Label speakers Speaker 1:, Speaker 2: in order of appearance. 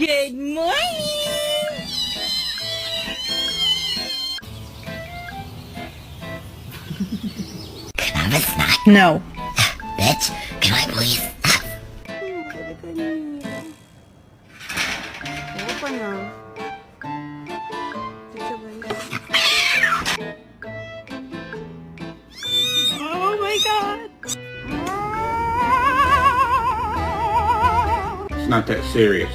Speaker 1: Good morning!
Speaker 2: Can I have a snack?
Speaker 1: No.
Speaker 2: Bitch, can I please?
Speaker 1: Oh my god!
Speaker 3: It's not that serious.